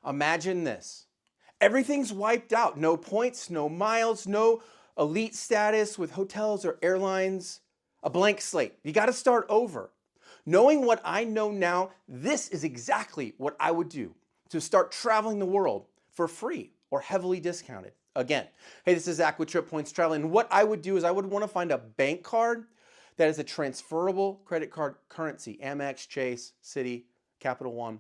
Imagine this. Everything's wiped out. No points, no miles, no elite status with hotels or airlines. A blank slate. You got to start over. Knowing what I know now, this is exactly what I would do to start traveling the world for free or heavily discounted. Again, hey, this is Zach with Trip Points Travel, and what I would do is I would want to find a bank card that is a transferable credit card currency, Amex, Chase, Citi, Capital One.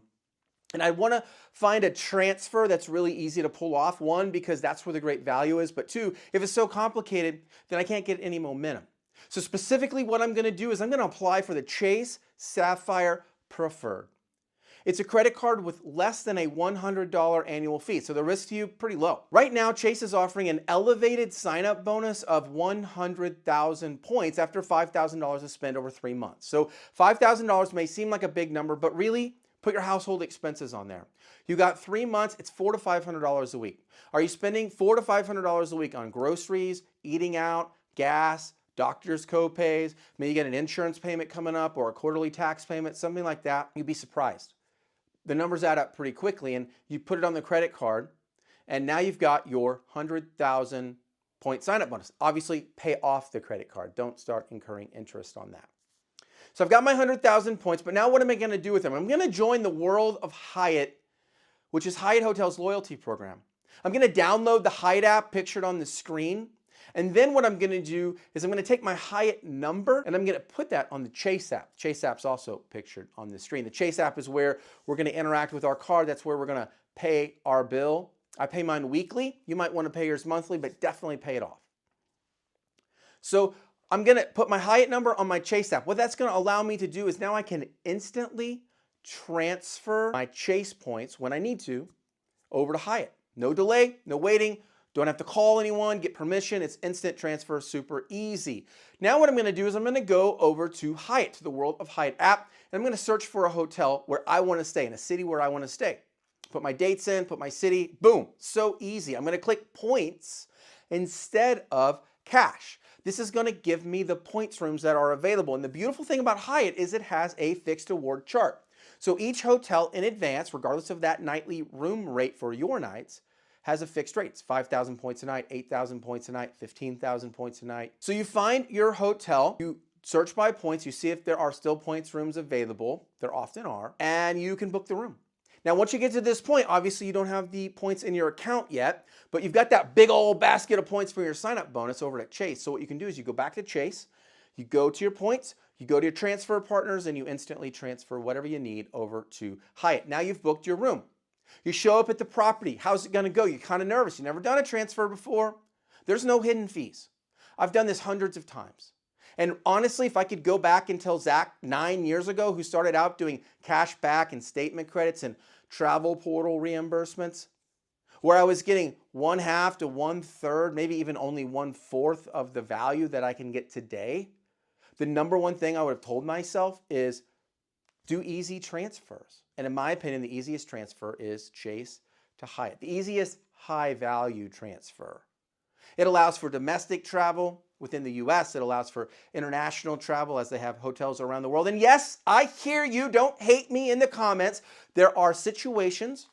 And I want to find a transfer that's really easy to pull off. One, because that's where the great value is, but two, if it's so complicated, then I can't get any momentum. So specifically what I'm going to do is I'm going to apply for the Chase Sapphire Preferred. It's a credit card with less than a $100 annual fee, so the risk to you pretty low. Right now, Chase is offering an elevated sign-up bonus of 100,000 points after $5,000 is spent over 3 months. So $5,000 may seem like a big number, but really, put your household expenses on there. You got 3 months, it's $400 to $500 a week. Are you spending $400 to $500 a week on groceries, eating out, gas, doctor's co-pays, maybe you get an insurance payment coming up or a quarterly tax payment, something like that? You'd be surprised. The numbers add up pretty quickly, and you put it on the credit card, and now you've got your 100,000 point sign-up bonus. Obviously, pay off the credit card. Don't start incurring interest on that. So I've got my 100,000 points, but now what am I going to do with them? I'm going to join the World of Hyatt, which is Hyatt Hotels loyalty program. I'm going to download the Hyatt app pictured on the screen. And then what I'm going to do is I'm going to take my Hyatt number and I'm going to put that on the Chase app. Chase app's also pictured on the screen. The Chase app is where we're going to interact with our card. That's where we're going to pay our bill. I pay mine weekly. You might want to pay yours monthly, but definitely pay it off. So I'm going to put my Hyatt number on my Chase app. What that's going to allow me to do is now I can instantly transfer my Chase points when I need to over to Hyatt. No delay, no waiting. Don't have to call anyone, get permission. It's instant transfer, super easy. Now what I'm going to do is I'm going to go over to Hyatt, to the World of Hyatt app, and I'm going to search for a hotel where I want to stay, in a city where I want to stay. Put my dates in, put my city, boom, so easy. I'm going to click points instead of cash. This is going to give me the points rooms that are available. And the beautiful thing about Hyatt is it has a fixed award chart. So each hotel in advance, regardless of that nightly room rate for your nights, has a fixed rate. It's 5,000 points a night, 8,000 points a night, 15,000 points a night. So you find your hotel, you search by points, you see if there are still points rooms available. There often are, and you can book the room. Now, once you get to this point, obviously you don't have the points in your account yet, but you've got that big old basket of points for your sign-up bonus over at Chase. So what you can do is you go back to Chase, you go to your points, you go to your transfer partners, and you instantly transfer whatever you need over to Hyatt. Now you've booked your room. You show up at the property. How's it going to go? You're kind of nervous. You've never done a transfer before. There's no hidden fees. I've done this hundreds of times. And honestly, if I could go back and tell Zach 9 years ago, who started out doing cash back and statement credits and travel portal reimbursements, where I was getting 1/2 to 1/3, maybe even only 1/4 of the value that I can get today, the number one thing I would have told myself is do easy transfers. And in my opinion, the easiest transfer is Chase to Hyatt, the easiest high value transfer. It allows for domestic travel within the US. It allows for international travel as they have hotels around the world. And yes, I hear you. Don't hate me in the comments. There are situations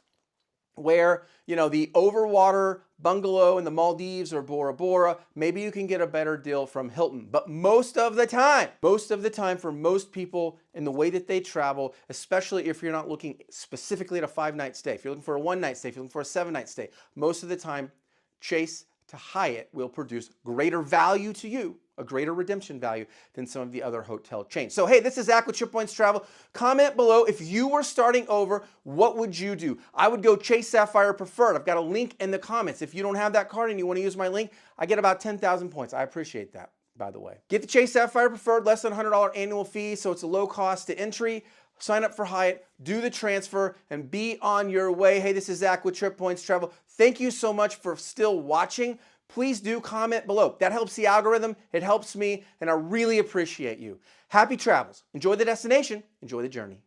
where, you know, the overwater bungalow in the Maldives or Bora Bora, maybe you can get a better deal from Hilton. But most of the time for most people in the way that they travel, especially if you're not looking specifically at a 5-night stay, if you're looking for a 1-night stay, if you're looking for a 7-night stay, most of the time, Chase to Hyatt will produce greater value to you, a greater redemption value than some of the other hotel chains. So hey, this is Zach with Trip Points Travel. Comment below, if you were starting over, what would you do? I would go Chase Sapphire Preferred. I've got a link in the comments. If you don't have that card and you want to use my link, I get about 10,000 points. I appreciate that, by the way. Get the Chase Sapphire Preferred, less than $100 annual fee, so it's a low cost to entry. Sign up for Hyatt, do the transfer, and be on your way. Hey, this is Zach with Trip Points Travel. Thank you so much for still watching. Please do comment below. That helps the algorithm, it helps me, and I really appreciate you. Happy travels. Enjoy the destination, enjoy the journey.